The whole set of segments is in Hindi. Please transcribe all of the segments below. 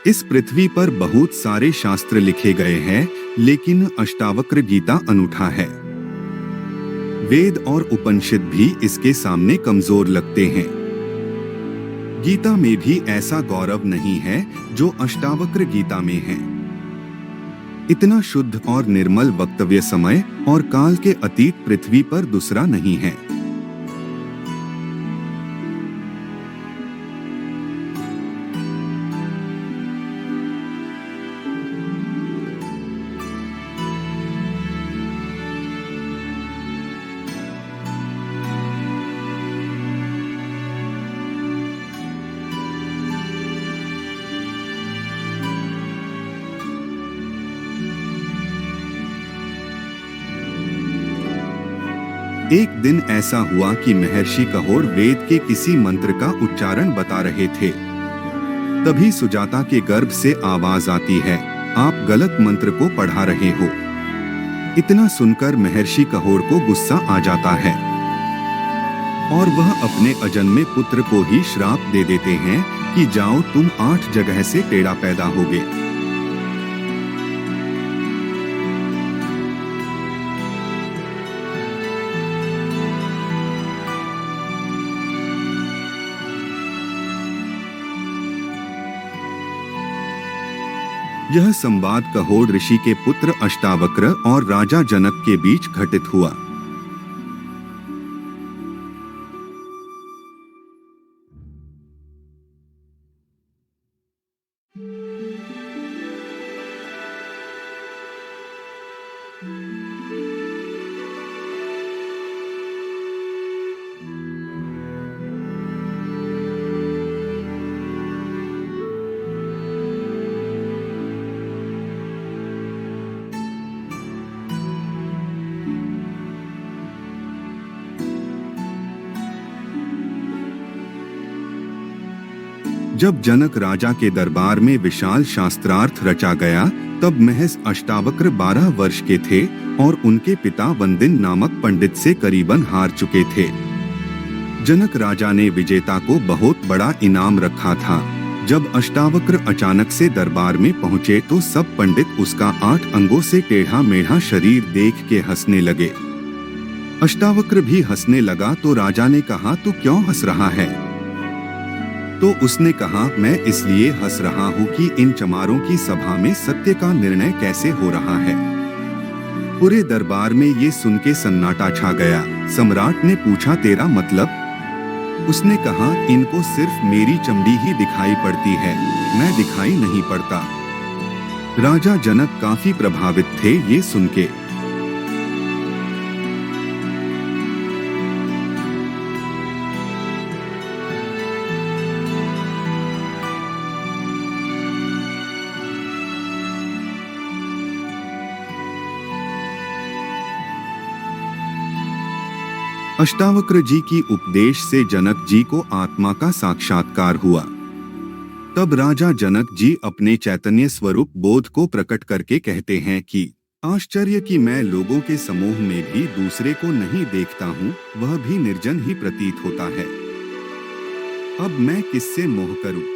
इस पृथ्वी पर बहुत सारे शास्त्र लिखे गए हैं, लेकिन अष्टावक्र गीता अनूठा है। वेद और उपनिषद भी इसके सामने कमजोर लगते हैं। गीता में भी ऐसा गौरव नहीं है जो अष्टावक्र गीता में है। इतना शुद्ध और निर्मल वक्तव्य समय और काल के अतीत पृथ्वी पर दूसरा नहीं है। एक दिन ऐसा हुआ कि महर्षि कहोड़ वेद के किसी मंत्र का उच्चारण बता रहे थे। तभी सुजाता के गर्भ से आवाज आती है, आप गलत मंत्र को पढ़ा रहे हो। इतना सुनकर महर्षि कहोड़ को गुस्सा आ जाता है और वह अपने अजन्मे पुत्र को ही श्राप दे देते हैं कि जाओ तुम 8 जगह से टेढ़ा पैदा होगे। यह संवाद कहोड़ ऋषि के पुत्र अष्टावक्र और राजा जनक के बीच घटित हुआ। जब जनक राजा के दरबार में विशाल शास्त्रार्थ रचा गया, तब महज अष्टावक्र 12 वर्ष के थे और उनके पिता वंदिन नामक पंडित से करीबन हार चुके थे। जनक राजा ने विजेता को बहुत बड़ा इनाम रखा था। जब अष्टावक्र अचानक से दरबार में पहुंचे तो सब पंडित उसका 8 अंगों से टेढ़ा मेढ़ा शरीर देख के हंसने लगे। अष्टावक्र भी हंसने लगा तो राजा ने कहा, तू क्यों हंस रहा है? तो उसने कहा, मैं इसलिए हंस रहा हूँ कि इन चमारों की सभा में सत्य का निर्णय कैसे हो रहा है। पूरे दरबार में ये सुन के सन्नाटा छा गया। सम्राट ने पूछा, तेरा मतलब? उसने कहा, इनको सिर्फ मेरी चमड़ी ही दिखाई पड़ती है, मैं दिखाई नहीं पड़ता। राजा जनक काफी प्रभावित थे ये सुन के। अष्टावक्र जी की उपदेश से जनक जी को आत्मा का साक्षात्कार हुआ। तब राजा जनक जी अपने चैतन्य स्वरूप बोध को प्रकट करके कहते हैं कि आश्चर्य कि मैं लोगों के समूह में भी दूसरे को नहीं देखता हूँ, वह भी निर्जन ही प्रतीत होता है। अब मैं किससे मोह करूं?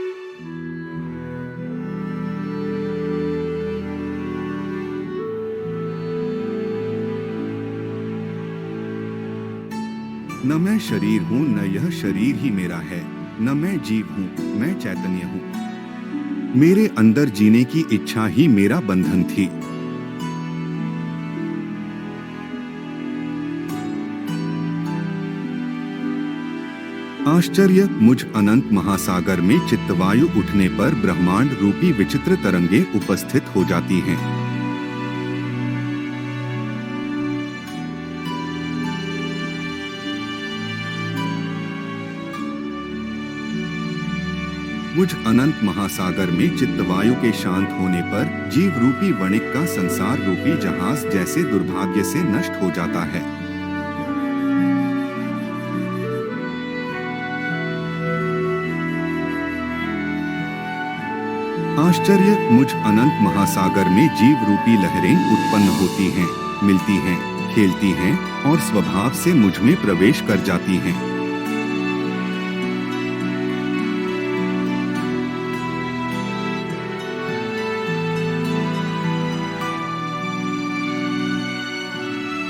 न मैं शरीर हूँ, न यह शरीर ही मेरा है, न मैं जीव हूँ, मैं चैतन्य हूँ। मेरे अंदर जीने की इच्छा ही मेरा बंधन थी। आश्चर्य, मुझ अनंत महासागर में चित्तवायु उठने पर ब्रह्मांड रूपी विचित्र तरंगे उपस्थित हो जाती हैं। मुझ अनंत महासागर में चित्तवायु के शांत होने पर जीव रूपी वणिक का संसार रूपी जहाज जैसे दुर्भाग्य से नष्ट हो जाता है। आश्चर्य, मुझ अनंत महासागर में जीव रूपी लहरें उत्पन्न होती हैं, मिलती हैं, खेलती हैं और स्वभाव से मुझ में प्रवेश कर जाती हैं।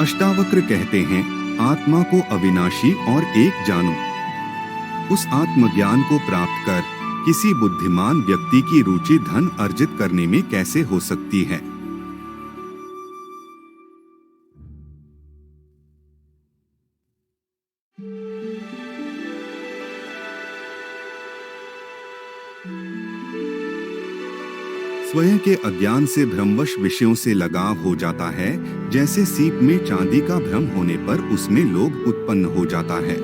अष्टावक्र कहते हैं, आत्मा को अविनाशी और एक जानो। उस आत्मज्ञान को प्राप्त कर किसी बुद्धिमान व्यक्ति की रुचि धन अर्जित करने में कैसे हो सकती है। स्वयं के अज्ञान से भ्रमवश विषयों से लगाव हो जाता है, जैसे सीप में चांदी का भ्रम होने पर उसमें लोभ उत्पन्न हो जाता है।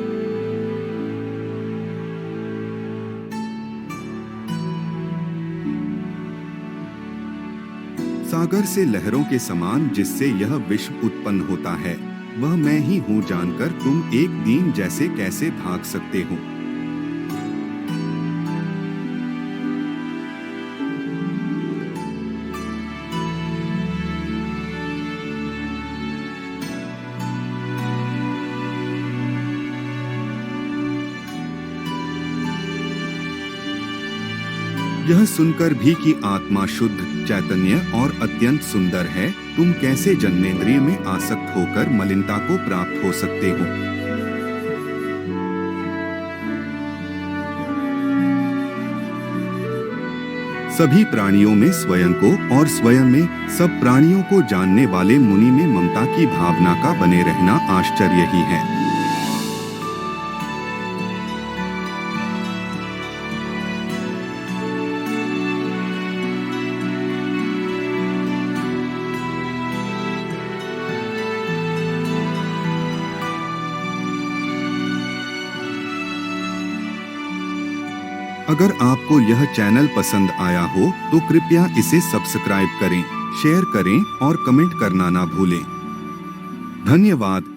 सागर से लहरों के समान जिससे यह विश्व उत्पन्न होता है, वह मैं ही हूँ जानकर तुम एक दिन जैसे कैसे भाग सकते हो। यह सुनकर भी कि आत्मा शुद्ध, चैतन्य और अत्यंत सुंदर है, तुम कैसे जन्मेंद्रिय में आसक्त होकर मलिनता को प्राप्त हो सकते हो। सभी प्राणियों में स्वयं को और स्वयं में सब प्राणियों को जानने वाले मुनि में ममता की भावना का बने रहना आश्चर्य ही है। अगर आपको यह चैनल पसंद आया हो तो कृपया इसे सब्सक्राइब करें, शेयर करें और कमेंट करना ना भूलें। धन्यवाद।